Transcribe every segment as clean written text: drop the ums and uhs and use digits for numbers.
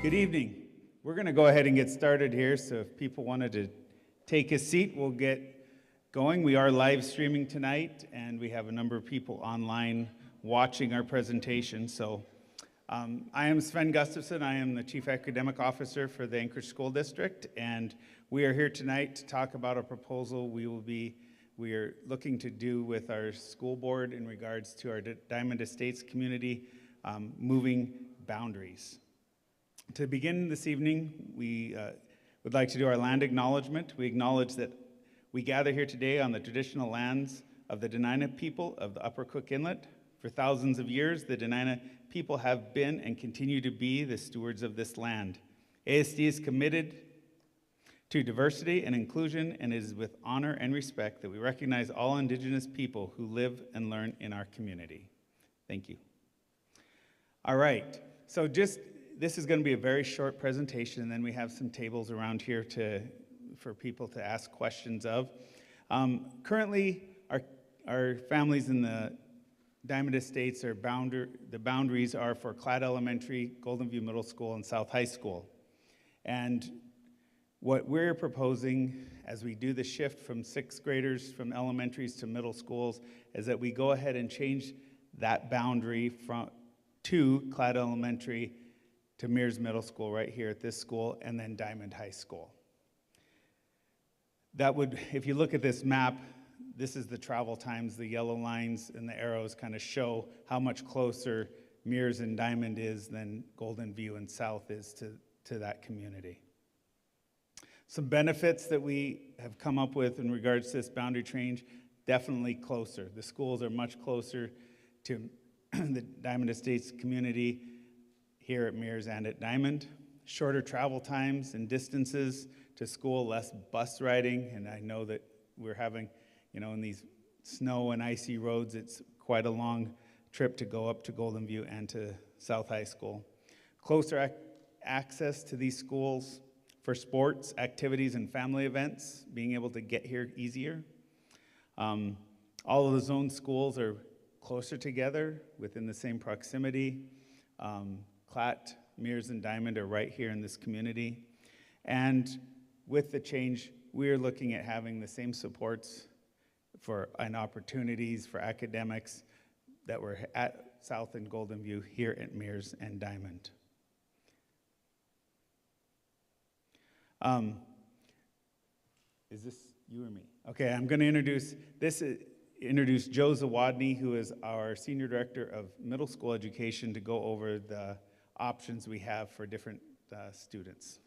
Good evening. We're going to go ahead and get started here, so if people wanted to take a seat, we'll get going. We are live streaming tonight, and we have a number of people online watching our presentation. So I am Sven Gustafson. I am the Chief Academic Officer for the Anchorage School District, and we are here tonight to talk about a proposal we are looking to do with our school board in regards to our Dimond Estates community moving boundaries. To begin this evening, we would like to do our land acknowledgement. We acknowledge that we gather here today on the traditional lands of the Dena'ina people of the Upper Cook Inlet. For thousands of years, the Dena'ina people have been and continue to be the stewards of this land. ASD is committed to diversity and inclusion, and it is with honor and respect that we recognize all Indigenous people who live and learn in our community. Thank you. All right, so this is going to be a very short presentation, and then we have some tables around here for people to ask questions of. Currently, our families in the Dimond Estates the boundaries are for Clad Elementary, Golden View Middle School, and South High School. And what we're proposing as we do the shift from sixth graders from elementaries to middle schools is that we go ahead and change that boundary to Clad Elementary to Mears Middle School right here at this school, and then Dimond High School. That would, if you look at this map, this is the travel times. The yellow lines and the arrows kind of show how much closer Mears and Dimond is than Golden View and South is to that community. Some benefits that we have come up with in regards to this boundary change, definitely closer. The schools are much closer to the Dimond Estates community here at Mears and at Dimond. Shorter travel times and distances to school, less bus riding, and I know that we're having, in these snow and icy roads, it's quite a long trip to go up to Golden View and to South High School. Closer access to these schools for sports, activities, and family events, being able to get here easier. All of the zone schools are closer together within the same proximity. Clat, Mears, and Dimond are right here in this community. And with the change, we are looking at having the same supports and opportunities for academics that were at South and Golden View here at Mears and Dimond. Is this you or me? Okay, I'm going to introduce Joe Zawadny, who is our Senior Director of Middle School Education, to go over the options we have for different students.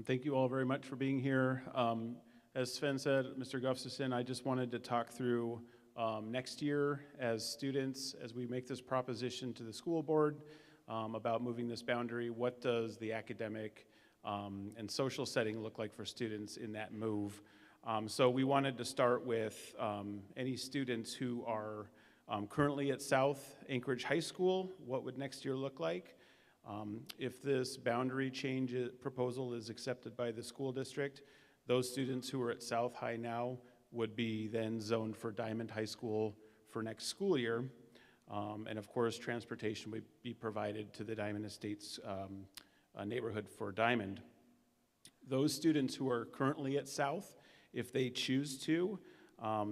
Thank you all very much for being here. As Sven said, Mr. Gustafson, I just wanted to talk through next year as students, as we make this proposition to the school board about moving this boundary. What does the academic and social setting look like for students in that move? So we wanted to start with any students who are currently at South Anchorage High School. What would next year look like? If this boundary change proposal is accepted by the school district, those students who are at South High now would be then zoned for Dimond High School for next school year. And of course, transportation would be provided to the Dimond Estates neighborhood for Dimond. Those students who are currently at South, if they choose to,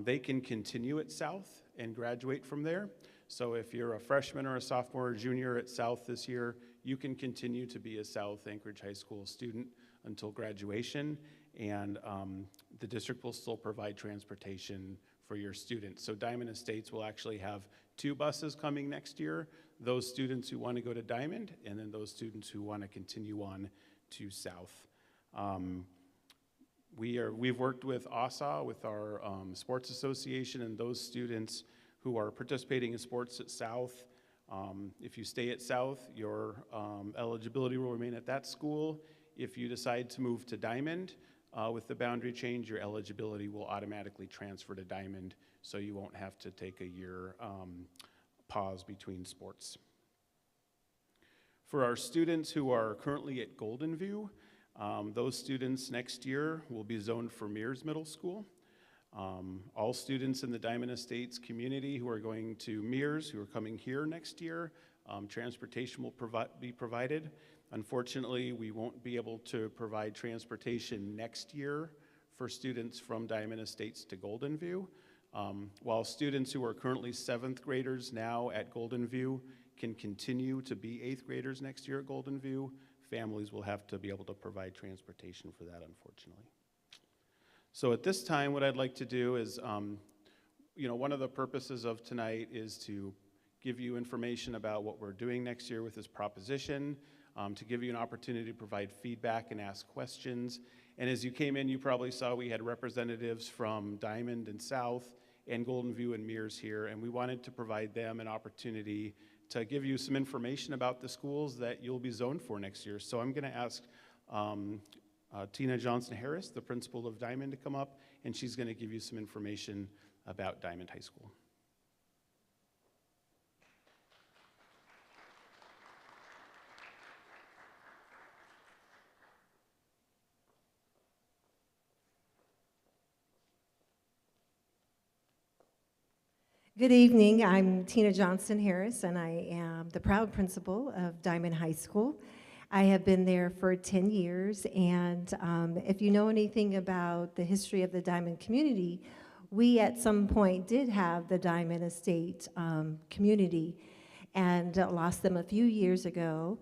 they can continue at South and graduate from there. So if you're a freshman or a sophomore or junior at South this year, you can continue to be a South Anchorage High School student until graduation, and the district will still provide transportation for your students. So Dimond Estates will actually have 2 buses coming next year, those students who want to go to Dimond, and then those students who want to continue on to South. We've worked with ASA, with our sports association, and those students who are participating in sports at South. If you stay at South, your eligibility will remain at that school. If you decide to move to Dimond with the boundary change, your eligibility will automatically transfer to Dimond, so you won't have to take a year pause between sports. For our students who are currently at Golden View, those students next year will be zoned for Mears Middle School. All students in the Dimond Estates community who are going to Mears, who are coming here next year, Transportation will be provided. Unfortunately, we won't be able to provide transportation next year for students from Diamond Estates to Golden View. While students who are currently 7th graders now at Golden View can continue to be 8th graders next year at Golden View, families will have to be able to provide transportation for that, unfortunately. So at this time, what I'd like to do is, one of the purposes of tonight is to give you information about what we're doing next year with this proposition, to give you an opportunity to provide feedback and ask questions. And as you came in, you probably saw we had representatives from Dimond and South and Golden View and Mears here, and we wanted to provide them an opportunity to give you some information about the schools that you'll be zoned for next year. So I'm going to ask Tina Johnson-Harris, the principal of Dimond, to come up, and she's going to give you some information about Dimond High School. Good evening. I'm Tina Johnson-Harris, and I am the proud principal of Dimond High School. I have been there for 10 years, and if you know anything about the history of the Dimond community, we at some point did have the Dimond Estate community and lost them a few years ago,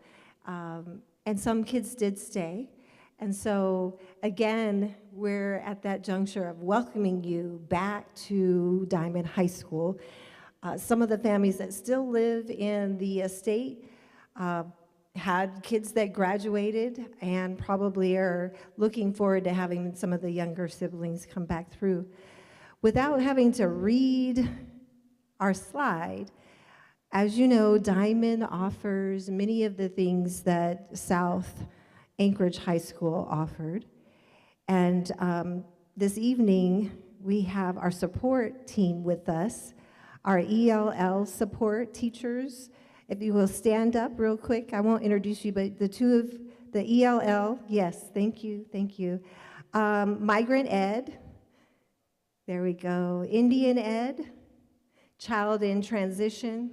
and some kids did stay. And so, again, we're at that juncture of welcoming you back to Dimond High School. Some of the families that still live in the estate had kids that graduated and probably are looking forward to having some of the younger siblings come back through. Without having to read our slide, as you know, Dimond offers many of the things that South Anchorage High School offered. And this evening, we have our support team with us, our ELL support teachers. If you will stand up real quick, I won't introduce you, but the two of the ELL, yes, thank you. Migrant Ed, there we go. Indian Ed, Child in Transition.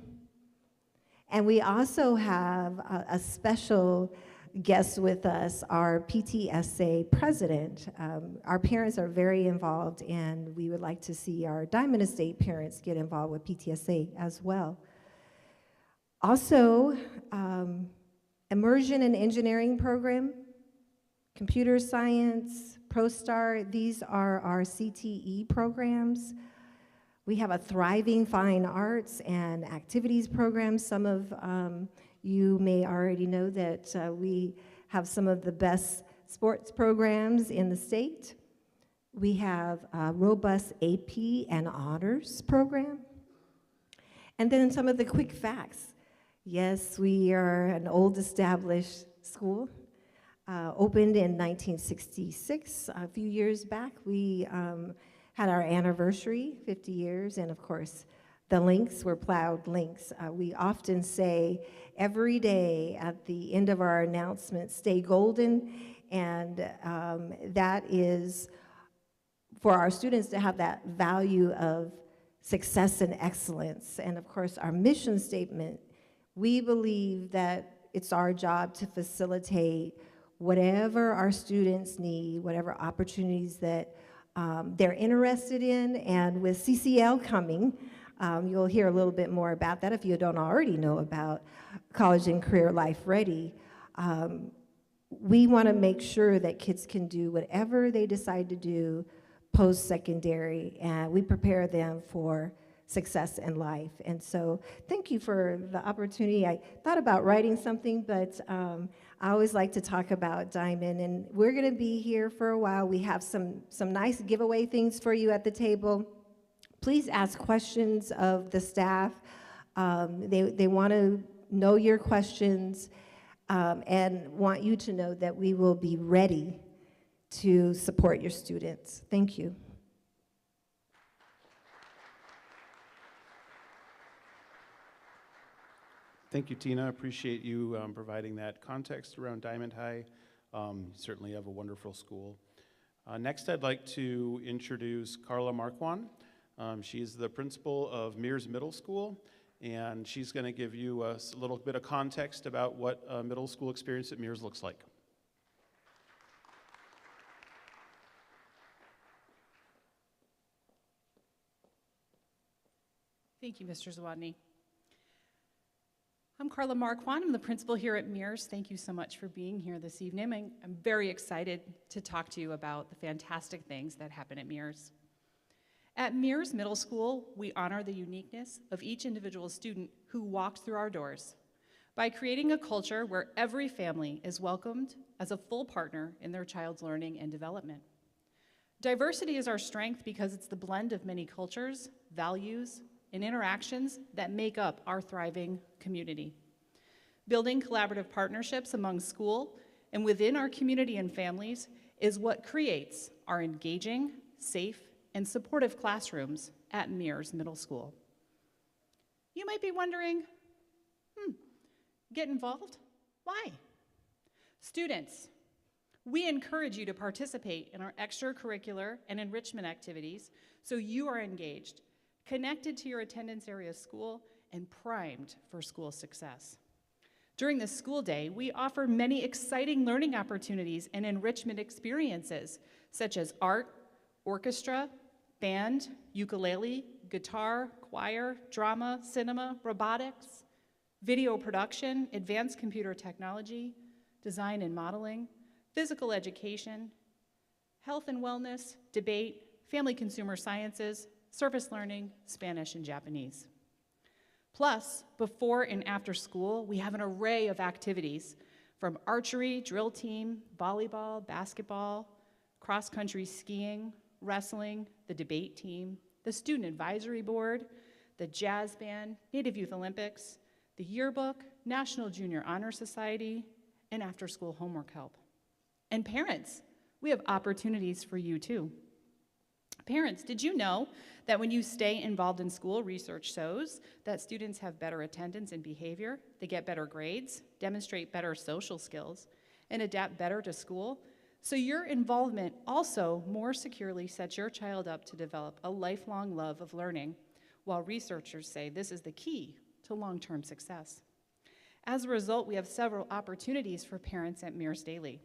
And we also have a special guest with us, our PTSA president. Our parents are very involved, and we would like to see our Dimond Estate parents get involved with PTSA as well. Also, immersion and engineering program, computer science, ProStar, these are our CTE programs. We have a thriving fine arts and activities program. Some of you may already know that we have some of the best sports programs in the state. We have a robust AP and honors program. And then some of the quick facts. Yes, we are an old established school. Opened in 1966. A few years back, we had our anniversary, 50 years, and of course, the links were plowed links. We often say every day at the end of our announcement, stay golden, and that is for our students to have that value of success and excellence. And of course, our mission statement, we believe that it's our job to facilitate whatever our students need, whatever opportunities that they're interested in, and with CCL coming, you'll hear a little bit more about that if you don't already know about College and Career Life Ready. We want to make sure that kids can do whatever they decide to do post-secondary, and we prepare them for success in life. And so thank you for the opportunity. I thought about writing something, but I always like to talk about Dimond, and we're going to be here for a while. We have some nice giveaway things for you at the table. Please ask questions of the staff. They want to know your questions and want you to know that we will be ready to support your students. Thank you. Thank you, Tina. I appreciate you providing that context around Dimond High. You certainly have a wonderful school. Next, I'd like to introduce Carla Marquand. She's the principal of Mears Middle School, and she's going to give you a little bit of context about what a middle school experience at Mears looks like. Thank you, Mr. Zawadny. I'm Carla Marquand. I'm the principal here at Mears. Thank you so much for being here this evening. I'm very excited to talk to you about the fantastic things that happen at Mears. At Mears Middle School, we honor the uniqueness of each individual student who walked through our doors by creating a culture where every family is welcomed as a full partner in their child's learning and development. Diversity is our strength because it's the blend of many cultures, values, and interactions that make up our thriving community. Building collaborative partnerships among school and within our community and families is what creates our engaging, safe, and supportive classrooms at Mears Middle School. You might be wondering, get involved? Why? Students, we encourage you to participate in our extracurricular and enrichment activities so you are engaged, connected to your attendance area school, and primed for school success. During the school day, we offer many exciting learning opportunities and enrichment experiences, such as art, orchestra, band, ukulele, guitar, choir, drama, cinema, robotics, video production, advanced computer technology, design and modeling, physical education, health and wellness, debate, family consumer sciences, service learning, Spanish and Japanese. Plus, before and after school, we have an array of activities from archery, drill team, volleyball, basketball, cross-country skiing, wrestling, the debate team, the student advisory board, the jazz band, Native Youth Olympics, the yearbook, National Junior Honor Society, and after-school homework help. And parents, we have opportunities for you too. Parents, did you know that when you stay involved in school, research shows that students have better attendance and behavior, they get better grades, demonstrate better social skills, and adapt better to school? So your involvement also more securely sets your child up to develop a lifelong love of learning, while researchers say this is the key to long-term success. As a result, we have several opportunities for parents at Mears Daily.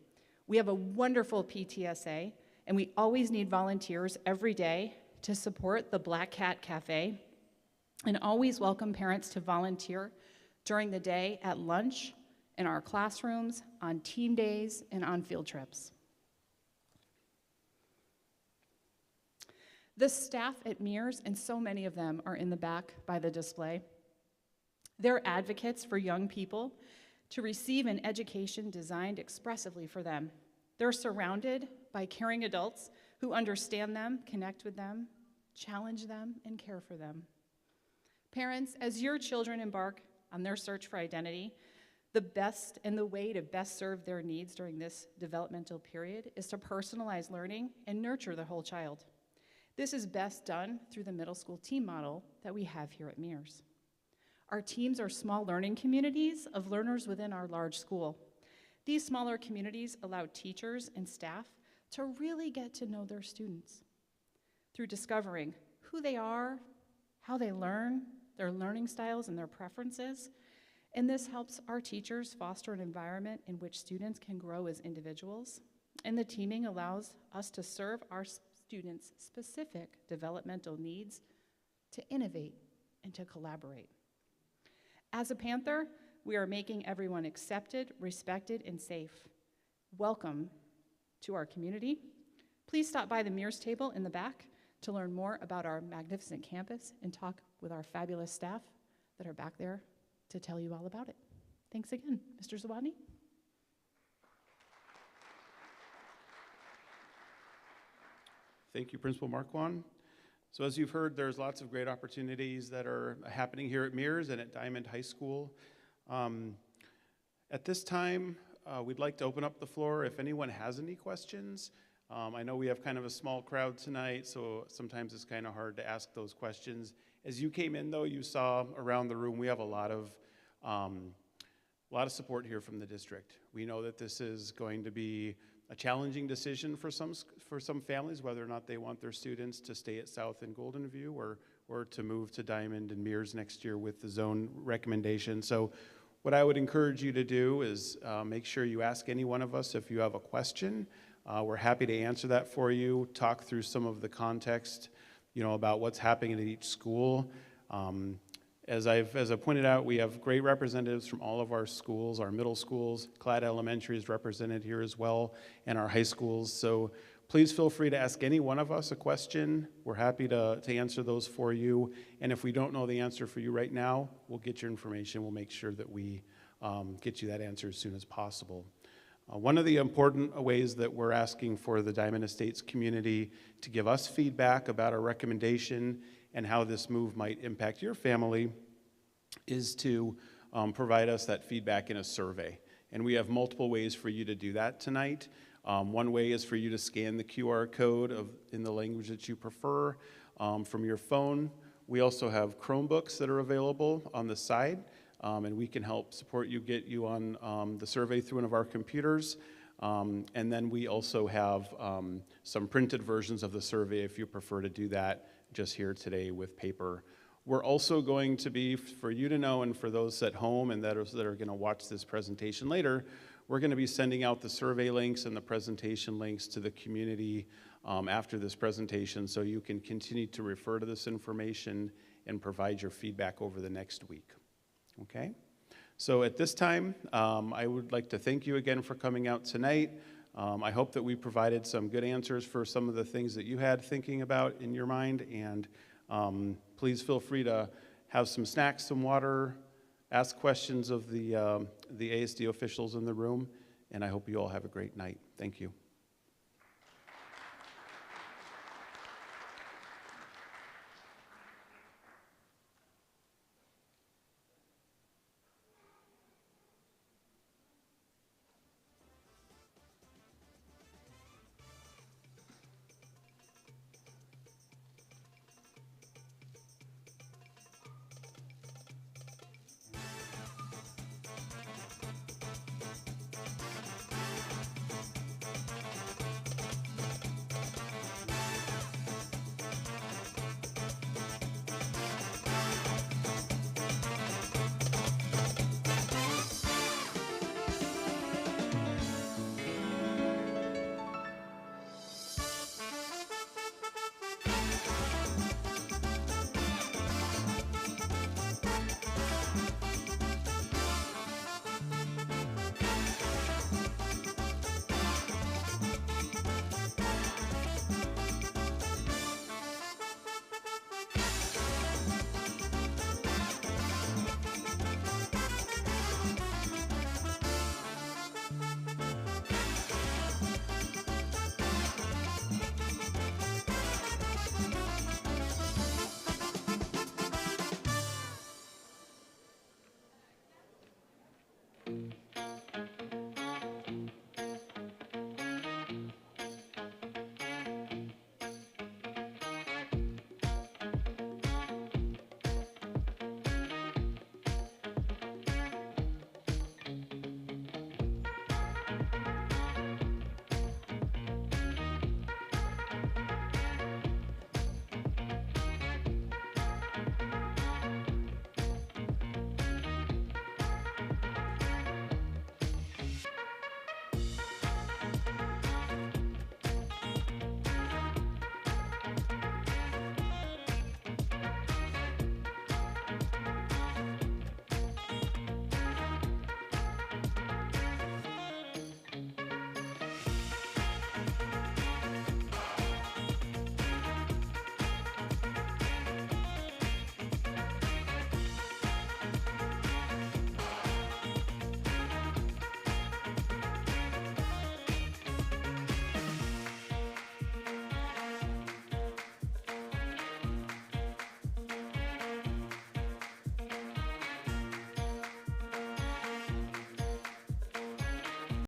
We have a wonderful PTSA, and we always need volunteers every day to support the Black Cat Cafe, and always welcome parents to volunteer during the day at lunch, in our classrooms, on team days, and on field trips. The staff at Mears, and so many of them are in the back by the display, they're advocates for young people to receive an education designed expressively for them. They're surrounded by caring adults who understand them, connect with them, challenge them, and care for them. Parents, as your children embark on their search for identity, the best and the way to best serve their needs during this developmental period is to personalize learning and nurture the whole child. This is best done through the middle school team model that we have here at Mears. Our teams are small learning communities of learners within our large school. These smaller communities allow teachers and staff to really get to know their students through discovering who they are, how they learn, their learning styles and their preferences. And this helps our teachers foster an environment in which students can grow as individuals. And the teaming allows us to serve our students' specific developmental needs, to innovate and to collaborate. As a Panther, we are making everyone accepted, respected, and safe. Welcome to our community. Please stop by the Mears table in the back to learn more about our magnificent campus and talk with our fabulous staff that are back there to tell you all about it. Thanks again, Mr. Zawadny. Thank you, Principal Marquand. So as you've heard, there's lots of great opportunities that are happening here at Mears and at Dimond High School. At this time, we'd like to open up the floor if anyone has any questions. I know we have kind of a small crowd tonight, so sometimes it's kind of hard to ask those questions. As you came in, though, you saw around the room we have a lot of support here from the district. We know that this is going to be a challenging decision for some families, whether or not they want their students to stay at South and Golden View or or to move to Dimond and Mears next year with the zone recommendation. So what I would encourage you to do is make sure you ask any one of us if you have a question. We're happy to answer that for you, talk through some of the context, about what's happening at each school. As I pointed out, we have great representatives from all of our schools, our middle schools. Clad Elementary is represented here as well, and our high schools. So please feel free to ask any one of us a question. We're happy to answer those for you. And if we don't know the answer for you right now, we'll get your information. We'll make sure that we get you that answer as soon as possible. One of the important ways that we're asking for the Dimond Estates community to give us feedback about our recommendation and how this move might impact your family is to provide us that feedback in a survey. And we have multiple ways for you to do that tonight. One way is for you to scan the QR code in the language that you prefer from your phone. We also have Chromebooks that are available on the side, and we can help support you, get you on the survey through one of our computers. And then we also have some printed versions of the survey if you prefer to do that just here today with paper. We're also going to be, for you to know and for those at home and that are going to watch this presentation later, we're going to be sending out the survey links and the presentation links to the community after this presentation, so you can continue to refer to this information and provide your feedback over the next week. Okay? So at this time, I would like to thank you again for coming out tonight. I hope that we provided some good answers for some of the things that you had thinking about in your mind, and please feel free to have some snacks, some water, ask questions of the ASD officials in the room, and I hope you all have a great night. Thank you.